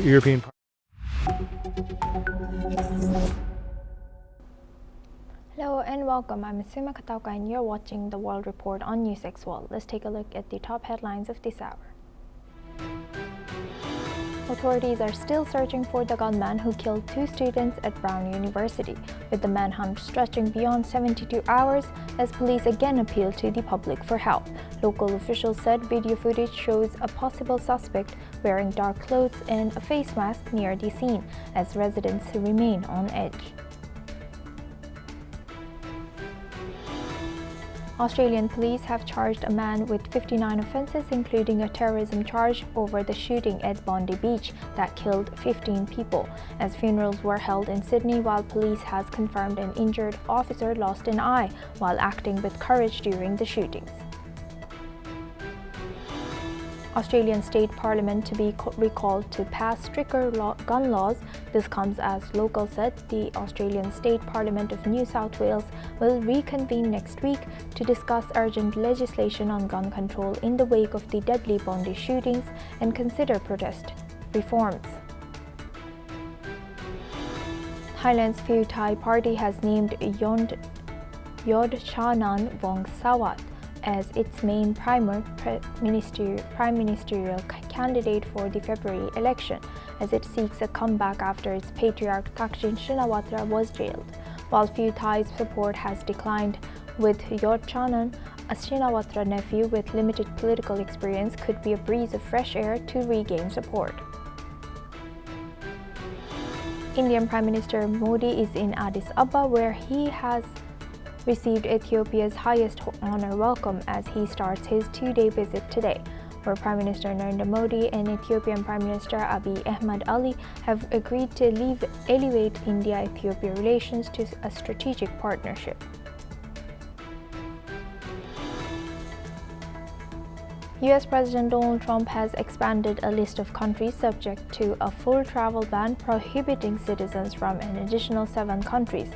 European. Hello and welcome. I'm Suma Katauka and you're watching the World Report on NewsX World. Let's take a look at the top headlines of this hour. Authorities are still searching for the gunman who killed 2 students at Brown University, with the manhunt stretching beyond 72 hours as police again appeal to the public for help. Local officials said video footage shows a possible suspect wearing dark clothes and a face mask near the scene as residents remain on edge. Australian police have charged a man with 59 offences, including a terrorism charge over the shooting at Bondi Beach that killed 15 people, as funerals were held in Sydney, while police has confirmed an injured officer lost an eye while acting with courage during the shootings. Australian State Parliament to be recalled to pass stricter gun laws. This comes as locals said the Australian State Parliament of New South Wales will reconvene next week to discuss urgent legislation on gun control in the wake of the deadly Bondi shootings and consider protest reforms. Thailand's Pheu Thai party has named Yodchanan Vongsavat as its main prime ministerial candidate for the February election, as it seeks a comeback after its patriarch Thaksin Shinawatra was jailed. While Pheu Thai's support has declined, with Yodchanan, a Shinawatra nephew with limited political experience, could be a breeze of fresh air to regain support. Indian Prime Minister Modi is in Addis Ababa, where he has received Ethiopia's highest honor welcome as he starts his 2-day visit today, where Prime Minister Narendra Modi and Ethiopian Prime Minister Abiy Ahmed Ali have agreed to elevate India-Ethiopia relations to a strategic partnership. US President Donald Trump has expanded a list of countries subject to a full travel ban prohibiting citizens from an additional 7 countries.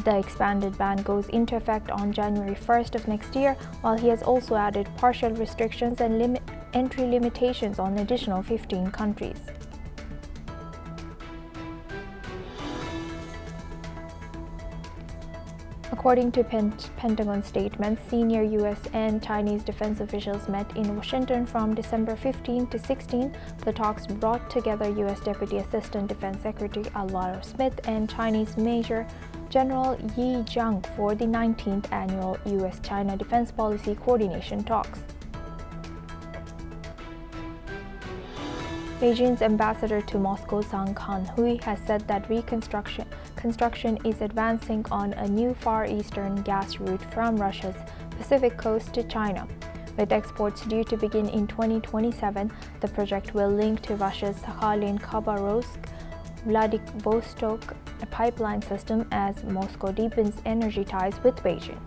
The expanded ban goes into effect on January 1st of next year, while he has also added partial restrictions and entry limitations on additional 15 countries. According to Pentagon statements, senior US and Chinese defense officials met in Washington from December 15 to 16. The talks brought together US Deputy Assistant Defense Secretary Alvaro Smith and Chinese Major General Yi Jiang for the 19th annual US-China Defense Policy Coordination Talks. Beijing's ambassador to Moscow, Zhang Kanhui, has said that construction is advancing on a new Far Eastern gas route from Russia's Pacific coast to China. With exports due to begin in 2027, the project will link to Russia's Sakhalin-Khabarovsk-Vladivostok pipeline system as Moscow deepens energy ties with Beijing.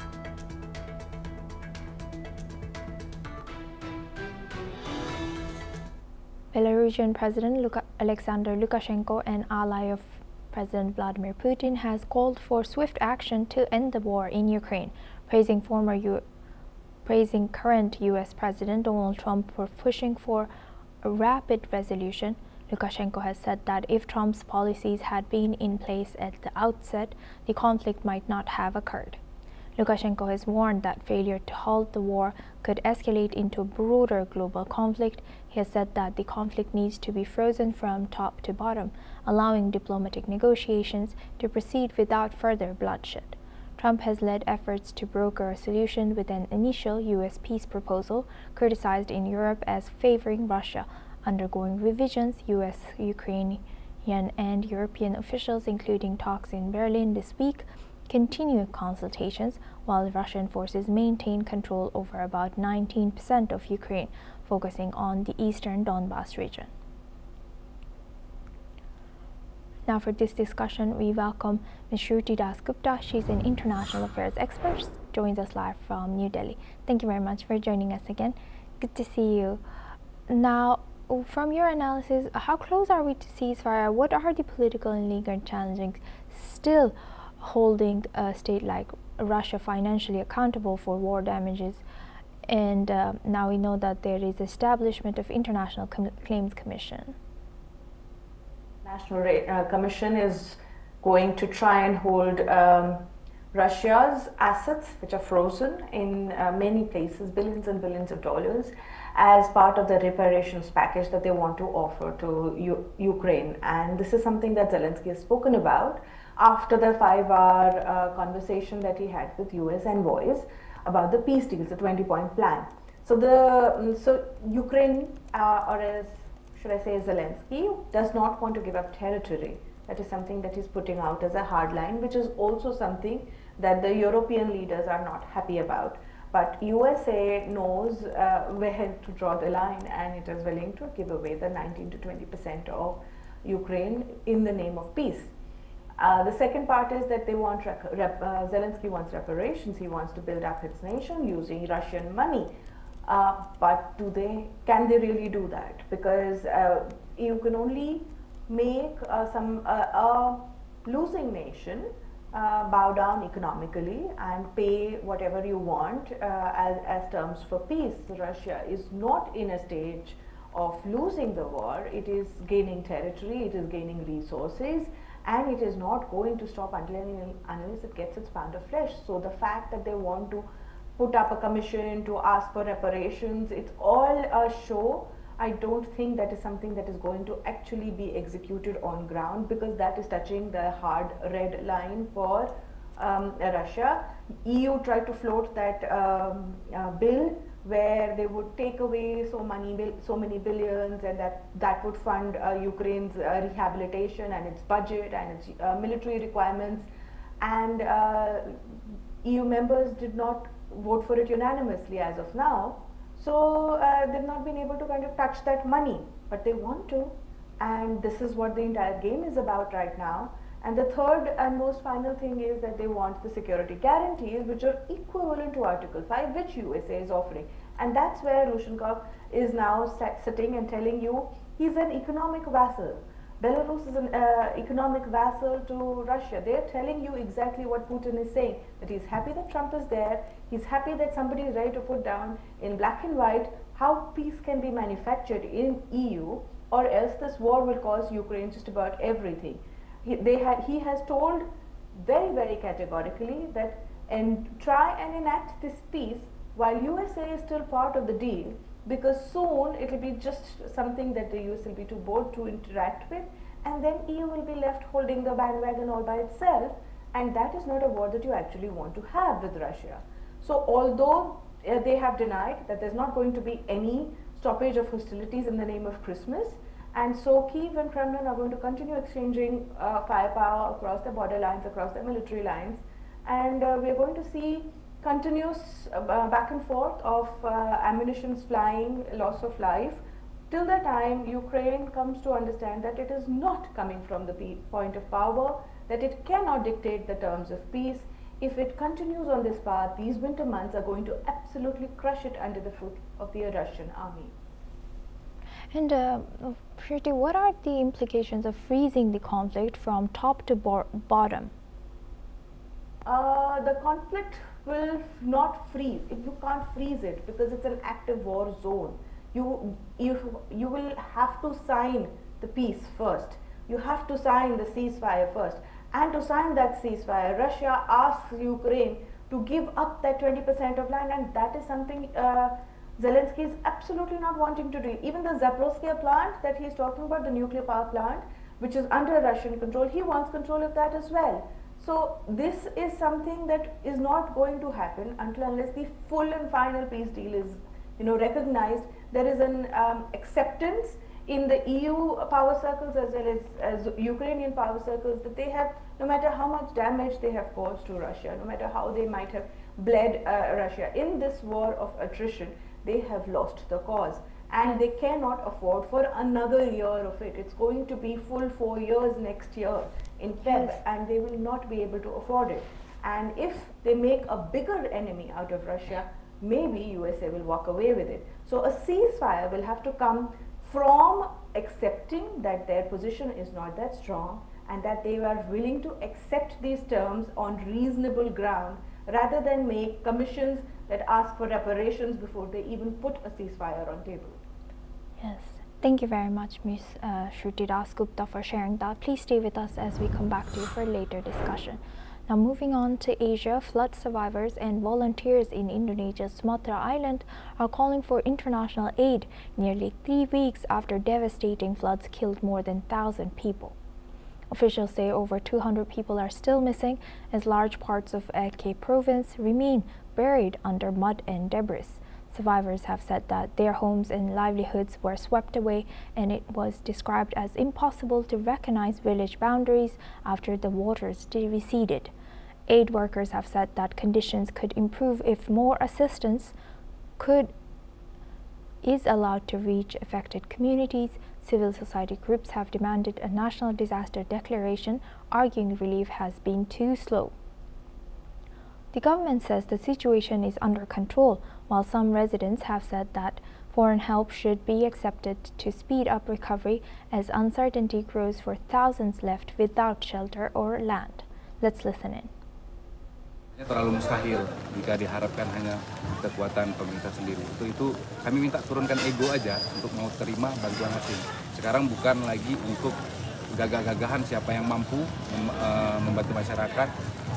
Belarusian President Alexander Lukashenko, an ally of President Vladimir Putin, has called for swift action to end the war in Ukraine, praising current US President Donald Trump for pushing for a rapid resolution. Lukashenko has said that if Trump's policies had been in place at the outset, the conflict might not have occurred. Lukashenko has warned that failure to halt the war could escalate into a broader global conflict. He has said that the conflict needs to be frozen from top to bottom, allowing diplomatic negotiations to proceed without further bloodshed. Trump has led efforts to broker a solution with an initial US peace proposal, criticized in Europe as favoring Russia. Undergoing revisions, US, Ukrainian, and European officials, including talks in Berlin this week, continue consultations, while Russian forces maintain control over about 19% of Ukraine, focusing on the eastern Donbas region. Now for this discussion, we welcome Ms. Shruti Das Gupta. She's an international affairs expert, joins us live from New Delhi. Thank you very much for joining us again. Good to see you. Now, from your analysis, how close are we to ceasefire? What are the political and legal challenges still holding a state like Russia financially accountable for war damages? And now we know that there is establishment of International Claims Commission. National Commission is going to try and hold Russia's assets, which are frozen in many places, billions and billions of dollars, as part of the reparations package that they want to offer to Ukraine. And this is something that Zelensky has spoken about after the 5-hour conversation that he had with US envoys about the peace deals, the 20-point plan. So Ukraine, or as should I say Zelensky, does not want to give up territory. That is something that he's putting out as a hard line, which is also something that the European leaders are not happy about. But USA knows where to draw the line, and it is willing to give away the 19 to 20% of Ukraine in the name of peace. The second part is that they want Zelensky wants reparations. He wants to build up his nation using Russian money. But can they really do that? Because you can only make a losing nation bow down economically and pay whatever you want as terms for peace. Russia is not in a stage of losing the war. It is gaining territory, it is gaining resources, and it is not going to stop unless it gets its pound of flesh. So the fact that they want to put up a commission to ask for reparations, it's all a show. I don't think that is something that is going to actually be executed on ground, because that is touching the hard red line for Russia. EU tried to float that bill where they would take away so many billions, and that would fund Ukraine's rehabilitation and its budget and its military requirements, and EU members did not vote for it unanimously as of now. So they've not been able to kind of touch that money, but they want to, and this is what the entire game is about right now. And the third and most final thing is that they want the security guarantees, which are equivalent to Article 5, which USA is offering. And that's where Lukashenko is now sitting and telling you he's an economic vassal. Belarus is an economic vassal to Russia. They're telling you exactly what Putin is saying, that he's happy that Trump is there, he's happy that somebody is ready to put down in black and white how peace can be manufactured in EU, or else this war will cost Ukraine just about everything. He has told very, very categorically that try and enact this peace while USA is still part of the deal, because soon it will be just something that the US will be too bored to interact with, and then EU will be left holding the bandwagon all by itself, and that is not a war that you actually want to have with Russia. So although they have denied that there's not going to be any stoppage of hostilities in the name of Christmas, and so Kyiv and Kremlin are going to continue exchanging firepower across the border lines, across the military lines, and we're going to see continuous back and forth of ammunitions flying, loss of life, till the time Ukraine comes to understand that it is not coming from the point of power, that it cannot dictate the terms of peace. If it continues on this path, these winter months are going to absolutely crush it under the foot of the Russian army. And Shruti, what are the implications of freezing the conflict from top to bottom? The conflict will not freeze. You can't freeze it because it's an active war zone. You will have to sign the peace first. You have to sign the ceasefire first. And to sign that ceasefire, Russia asks Ukraine to give up that 20% of land, and that is something Zelensky is absolutely not wanting to do. Even the Zaporozhye plant that he's talking about, the nuclear power plant, which is under Russian control, he wants control of that as well. So this is something that is not going to happen unless the full and final peace deal is, recognized. There is an acceptance in the EU power circles as well as Ukrainian power circles that they have, no matter how much damage they have caused to Russia, no matter how they might have bled Russia in this war of attrition, they have lost the cause, and they cannot afford for another year of it. It's going to be full 4 years next year in Feb, and they will not be able to afford it. And if they make a bigger enemy out of Russia, maybe USA will walk away with it. So a ceasefire will have to come from accepting that their position is not that strong, and that they are willing to accept these terms on reasonable ground, rather than make commissions that ask for reparations before they even put a ceasefire on table. Yes, Thank you very much, Ms. Shruti Das Gupta, for sharing that. Please stay with us as we come back to you for later discussion. Now, moving on to Asia, flood survivors and volunteers in Indonesia's Sumatra Island are calling for international aid nearly 3 weeks after devastating floods killed more than 1,000 people. Officials say over 200 people are still missing as large parts of Aceh province remain buried under mud and debris. Survivors have said that their homes and livelihoods were swept away, and it was described as impossible to recognize village boundaries after the waters receded. Aid workers have said that conditions could improve if more assistance is allowed to reach affected communities. Civil society groups have demanded a national disaster declaration, arguing relief has been too slow. The government says the situation is under control, while some residents have said that foreign help should be accepted to speed up recovery as uncertainty grows for thousands left without shelter or land. Let's listen in. Terlalu mustahil jika diharapkan hanya kekuatan pemerintah sendiri. Itu kami minta turunkan ego aja untuk mau terima bantuan asing. Sekarang bukan lagi untuk gagah-gagahan siapa yang mampu membantu masyarakat,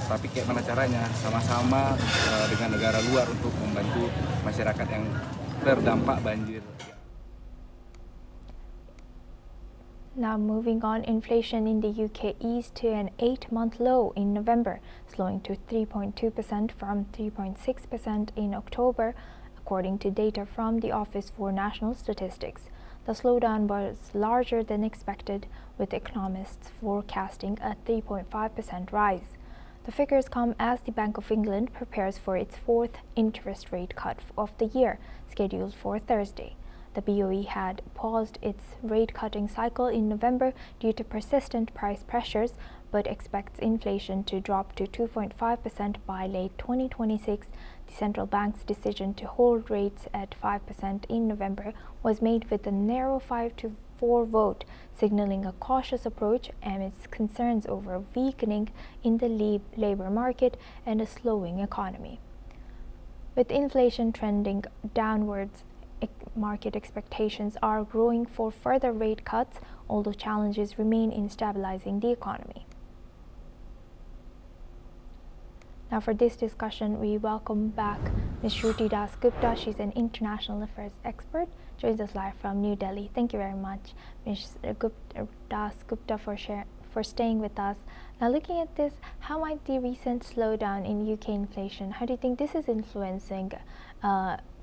tapi kayak mana caranya sama-sama dengan negara luar untuk membantu masyarakat yang terdampak banjir. Now moving on, inflation in the UK eased to an 8-month low in November, slowing to 3.2% from 3.6% in October, according to data from the Office for National Statistics. The slowdown was larger than expected, with economists forecasting a 3.5% rise. The figures come as the Bank of England prepares for its fourth interest rate cut of the year, scheduled for Thursday. The BOE had paused its rate-cutting cycle in November due to persistent price pressures, but expects inflation to drop to 2.5% by late 2026. The central bank's decision to hold rates at 5% in November was made with a narrow 5-4 vote, signaling a cautious approach amidst concerns over weakening in the labor market and a slowing economy. With inflation trending downwards, market expectations are growing for further rate cuts, although challenges remain in stabilizing the economy. Now for this discussion, we welcome back Ms. Shruti Das Gupta. She's an international affairs expert, joins us live from New Delhi. Thank you very much, Ms. Das Gupta, for staying with us. Now looking at this, how might the recent slowdown in UK inflation, how do you think this is influencing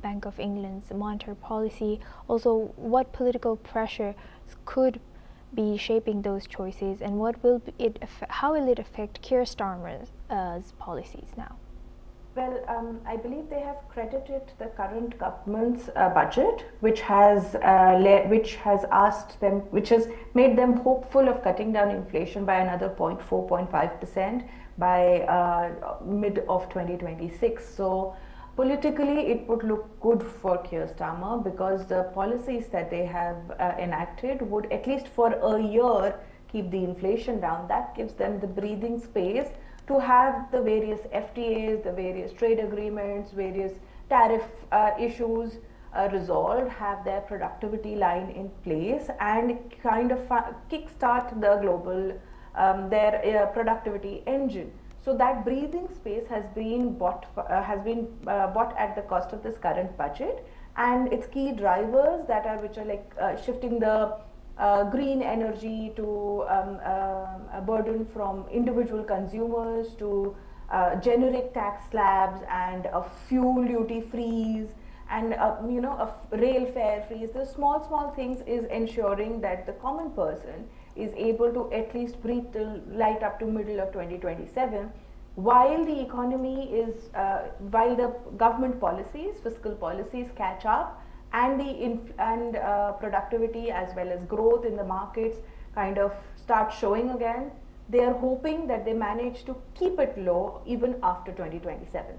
Bank of England's monetary policy? Also, what political pressure could be shaping those choices, and how will it affect Keir Starmer's policies now? Well, I believe they have credited the current government's budget, which has made them hopeful of cutting down inflation by another 0.5% by mid of 2026. So politically, it would look good for Keir Starmer because the policies that they have enacted would, at least for a year, keep the inflation down. That gives them the breathing space to have the various FTAs, the various trade agreements, various tariff issues resolved, have their productivity line in place, and kind of kickstart the global their productivity engine. So that breathing space has been bought at the cost of this current budget, and its key drivers which are like shifting the green energy to a burden from individual consumers to generic tax slabs and a fuel duty freeze and a rail fare freeze. The small things is ensuring that the common person is able to at least breathe till light up to middle of 2027, while the economy is while the government policies, fiscal policies catch up, and the productivity as well as growth in the markets kind of start showing again. They are hoping that they manage to keep it low even after 2027.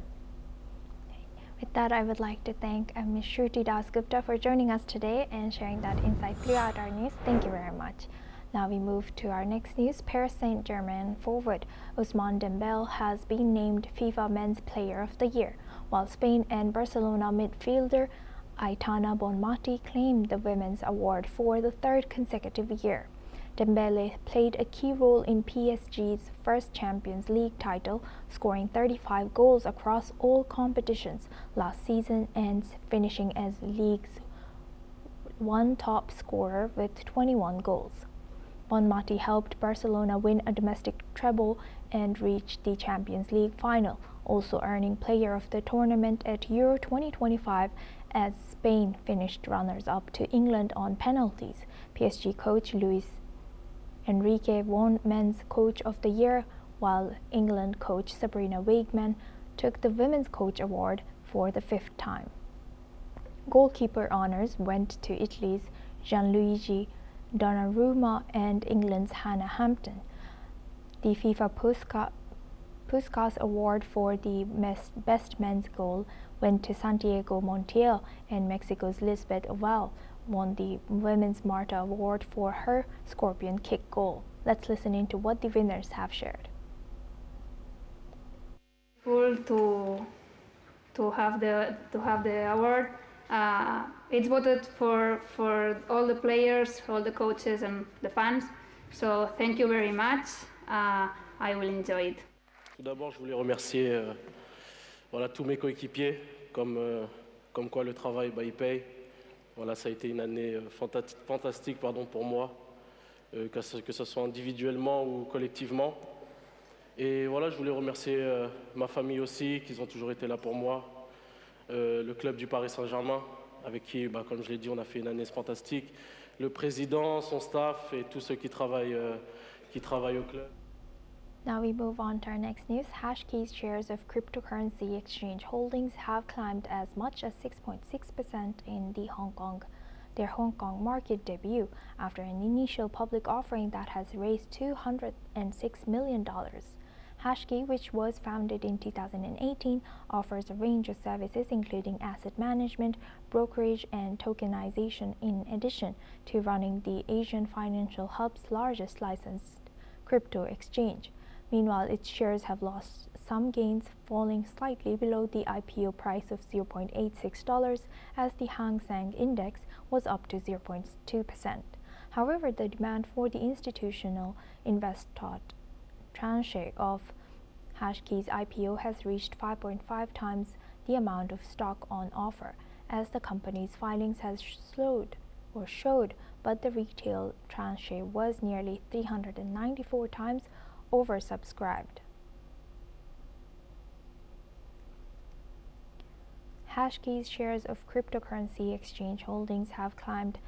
With that, I would like to thank Ms. Shruti Das Gupta for joining us today and sharing that insight throughout our news. Thank you very much. Now we move to our next news. Paris Saint-Germain forward Ousmane Dembele has been named FIFA Men's Player of the Year, while Spain and Barcelona midfielder Aitana Bonmati claimed the women's award for the third consecutive year. Dembele played a key role in PSG's first Champions League title, scoring 35 goals across all competitions last season and finishing as League's one top scorer with 21 goals. Bonmati helped Barcelona win a domestic treble and reach the Champions League final, also earning Player of the Tournament at Euro 2025 as Spain finished runners-up to England on penalties. PSG coach Luis Enrique won Men's Coach of the Year, while England coach Sabrina Weigman took the Women's Coach Award for the fifth time. Goalkeeper honours went to Italy's Gianluigi Donnarumma and England's Hannah Hampton. The FIFA Puskás Award for the best men's goal went to Santiago Montiel, and Mexico's Lisbeth Oval won the Women's Marta Award for her scorpion kick goal. Let's listen into what the winners have shared. Cool to have the award. It's voted for all the players, all the coaches, and the fans. So thank you very much. I will enjoy it. Tout d'abord, je voulais remercier tous mes coéquipiers, comme quoi le travail il paye. Voilà, ça a été une année fantastique pour moi, que ce soit individuellement ou collectivement. Et voilà, je voulais remercier ma famille aussi, qui ont toujours été là pour moi, le club du Paris Saint-Germain, avec qui, comme je l'ai dit, on a fait une année fantastique, le président, son staff et tous ceux qui travaillent au club. Now we move on to our next news. Hashkey's shares of cryptocurrency exchange holdings have climbed as much as 6.6% in their Hong Kong market debut after an initial public offering that has raised $206 million. Hashkey, which was founded in 2018, offers a range of services including asset management, brokerage, and tokenization in addition to running the Asian financial hub's largest licensed crypto exchange. Meanwhile, its shares have lost some gains, falling slightly below the IPO price of $0.86 as the Hang Seng Index was up to 0.2%. However, the demand for the institutional investor tranche of Hashkey's IPO has reached 5.5 times the amount of stock on offer, as the company's filings has showed, but the retail tranche was nearly 394 times oversubscribed. Hashkey's shares of cryptocurrency exchange holdings have climbed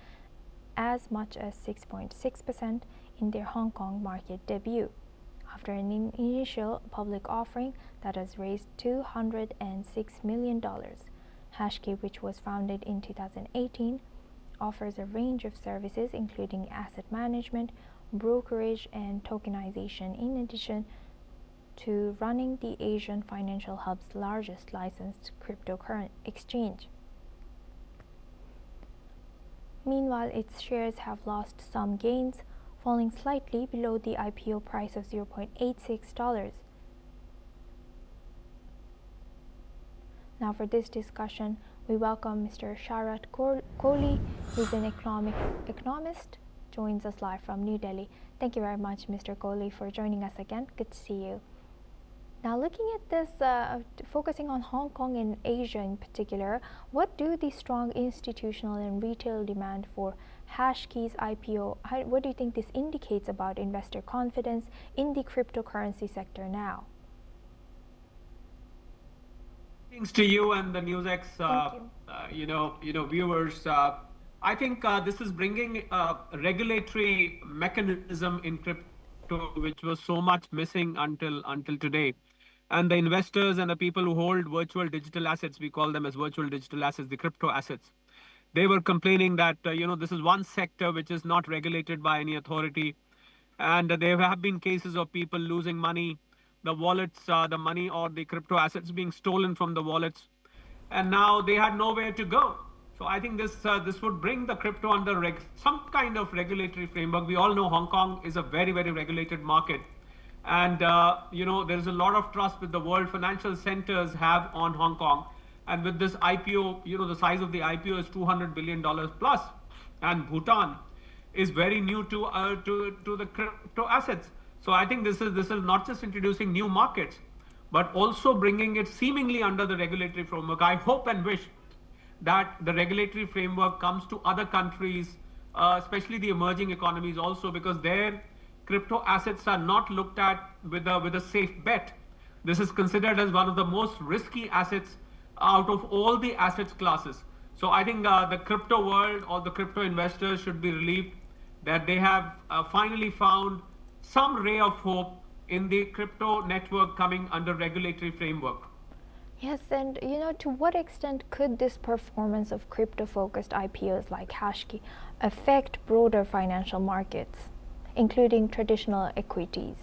as much as 6.6% in their Hong Kong market debut, after an initial public offering that has raised $206 million. Hashkey, which was founded in 2018, offers a range of services including asset management, brokerage, and tokenization in addition to running the Asian financial hub's largest licensed cryptocurrency exchange. Meanwhile, its shares have lost some gains, falling slightly below the IPO price of $0.86. Now for this discussion, we welcome Mr. Sharat Kohli, who's an economist, joins us live from New Delhi. Thank you very much, Mr. Kohli, for joining us again. Good to see you. Now, looking at this, focusing on Hong Kong and Asia in particular, what do the strong institutional and retail demand for Hashkey's IPO, what do you think this indicates about investor confidence in the cryptocurrency sector now? Thanks to you and the NewsX, viewers. I think this is bringing a regulatory mechanism in crypto, which was so much missing until today. And the investors and the people who hold virtual digital assets, we call them as virtual digital assets, the crypto assets, they were complaining that, this is one sector which is not regulated by any authority. And there have been cases of people losing money, the wallets, the money or the crypto assets being stolen from the wallets. And now they had nowhere to go. So I think this would bring the crypto under some kind of regulatory framework. We all know Hong Kong is a very, very regulated market. And, there's a lot of trust that the world financial centers have on Hong Kong. And with this IPO, the size of the IPO is $200 billion plus, and Bhutan is very new to the crypto assets. So I think this is not just introducing new markets, but also bringing it seemingly under the regulatory framework. I hope and wish that the regulatory framework comes to other countries, especially the emerging economies also, because their crypto assets are not looked at with a safe bet. This is considered as one of the most risky assets out of all the assets classes. So I think the crypto world or the crypto investors should be relieved that they have finally found some ray of hope in the crypto network coming under regulatory framework. Yes, and to what extent could this performance of crypto-focused IPOs like Hashkey affect broader financial markets, including traditional equities?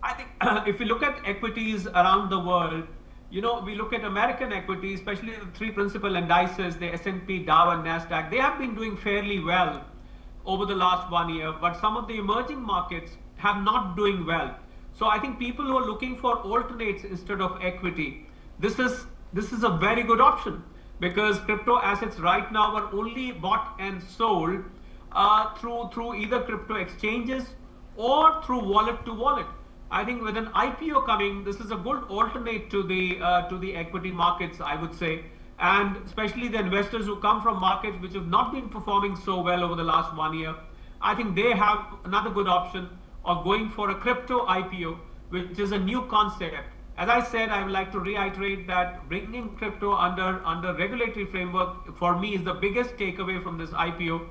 I think if we look at equities around the world, we look at American equities, especially the three principal indices, the S&P, Dow, and NASDAQ. They have been doing fairly well over the last 1 year, but some of the emerging markets have not doing well. So I think people who are looking for alternates instead of equity, this is a very good option, because crypto assets right now are only bought and sold through either crypto exchanges or through wallet to wallet. I think with an IPO coming, this is a good alternate to the equity markets, I would say, and especially the investors who come from markets which have not been performing so well over the last 1 year. I think they have another good option of going for a crypto IPO, which is a new concept. As I said, I would like to reiterate that bringing crypto under regulatory framework for me is the biggest takeaway from this IPO.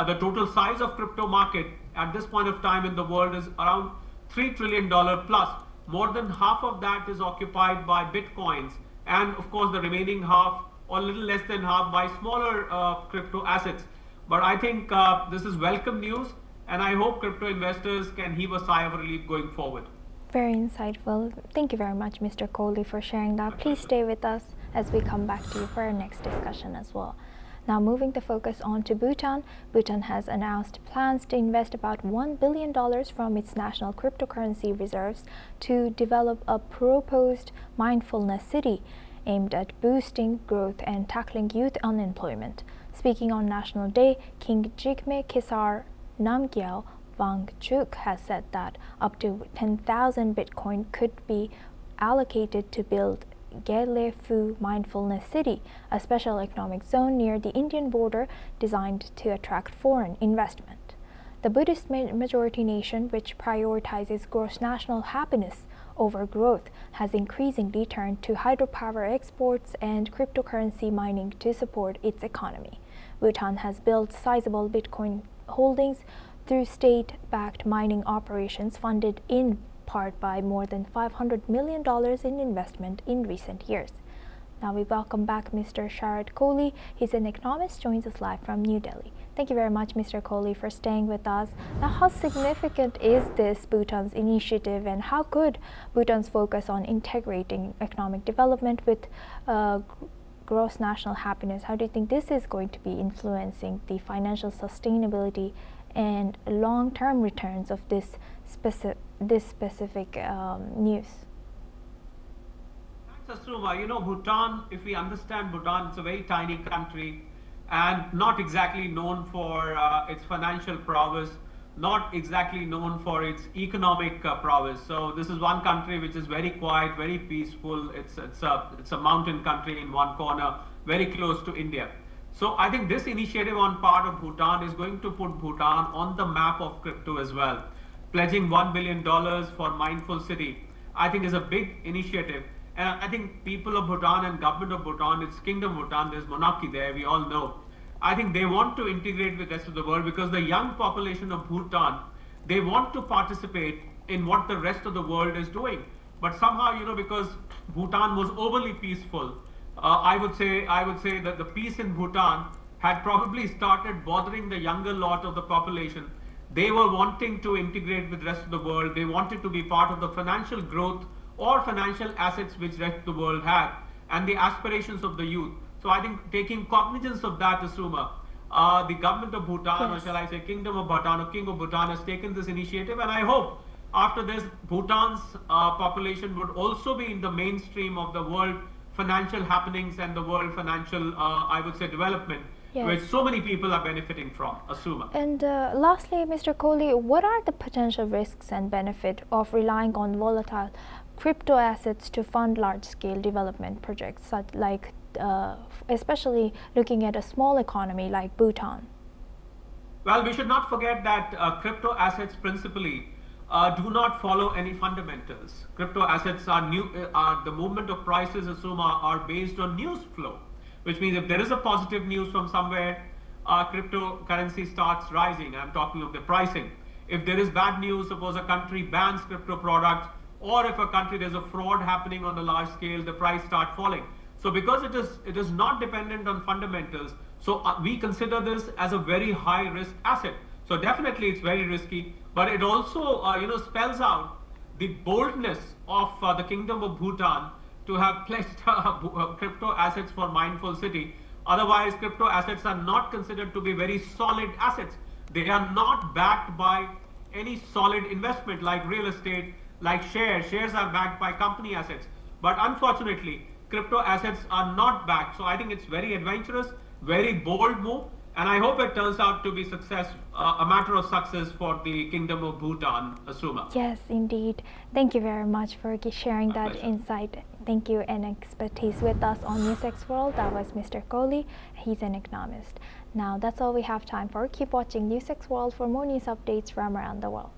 The total size of crypto market at this point of time in the world is around $3 trillion plus. More than half of that is occupied by Bitcoins, and of course the remaining half, or a little less than half, by smaller crypto assets. But I think this is welcome news, and I hope crypto investors can heave a sigh of relief going forward. Very insightful. Thank you very much, Mr. Kohli, for sharing that. Please stay with us as we come back to you for our next discussion as well. Now, moving the focus on to Bhutan, Bhutan has announced plans to invest about $1 billion from its national cryptocurrency reserves to develop a proposed mindfulness city aimed at boosting growth and tackling youth unemployment. Speaking on National Day, King Jigme Kisar Namgyal Wangchuk has said that up to 10,000 Bitcoin could be allocated to build Gelefu Mindfulness City, a special economic zone near the Indian border designed to attract foreign investment. The Buddhist majority nation, which prioritizes gross national happiness over growth, has increasingly turned to hydropower exports and cryptocurrency mining to support its economy. Bhutan has built sizable Bitcoin holdings through state-backed mining operations funded in part by more than $500 million in investment in recent years. Now we welcome back Mr. Sharad Kohli. He's an economist, joins us live from New Delhi. Thank you very much, Mr. Kohli, for staying with us. Now, how significant is this Bhutan's initiative, and how could Bhutan's focus on integrating economic development with gross national happiness, how do you think this is going to be influencing the financial sustainability and long-term returns of this specific news? Thanks, Asuma. Bhutan, if we understand Bhutan, it's a very tiny country and not exactly known for its financial prowess, not exactly known for its economic prowess. So this is one country which is very quiet, very peaceful. It's a mountain country in one corner, very close to India. So I think this initiative on part of Bhutan is going to put Bhutan on the map of crypto as well. Pledging $1 billion for Mindful City, I think, is a big initiative. And I think people of Bhutan and government of Bhutan, it's Kingdom Bhutan, there's monarchy there, we all know. I think they want to integrate with the rest of the world because the young population of Bhutan, they want to participate in what the rest of the world is doing. But somehow, because Bhutan was overly peaceful, I would say that the peace in Bhutan had probably started bothering the younger lot of the population. They were wanting to integrate with the rest of the world. They wanted to be part of the financial growth or financial assets which the rest of the world had, and the aspirations of the youth. So I think taking cognizance of that, Asuma, the government of Bhutan, or shall I say Kingdom of Bhutan, or King of Bhutan, has taken this initiative, and I hope after this Bhutan's population would also be in the mainstream of the world financial happenings and the world financial, I would say, development, Yes. which so many people are benefiting from, Asuma. And lastly, Mr. Kohli, what are the potential risks and benefit of relying on volatile crypto assets to fund large-scale development projects, such like especially looking at a small economy like Bhutan? Well, we should not forget that crypto assets principally do not follow any fundamentals. Crypto assets are the movement of prices, Asuma, are based on news flow, which means if there is a positive news from somewhere, cryptocurrency starts rising. I'm talking of the pricing. If there is bad news, suppose a country bans crypto products, or if a country there's a fraud happening on a large scale, the price starts falling. So because it is not dependent on fundamentals, so we consider this as a very high risk asset. So definitely it's very risky, but it also spells out the boldness of the Kingdom of Bhutan to have pledged crypto assets for Mindful City. Otherwise, crypto assets are not considered to be very solid assets. They are not backed by any solid investment like real estate, like shares. Shares are backed by company assets. But unfortunately, crypto assets are not backed. So I think it's very adventurous, very bold move. And I hope it turns out to be a matter of success for the Kingdom of Bhutan, Asuma. Yes, indeed. Thank you very much for sharing that pleasure. insight. Thank you and expertise with us on NewsX World. That was Mr. Kohli. He's an economist. Now, that's all we have time for. Keep watching NewsX World for more news updates from around the world.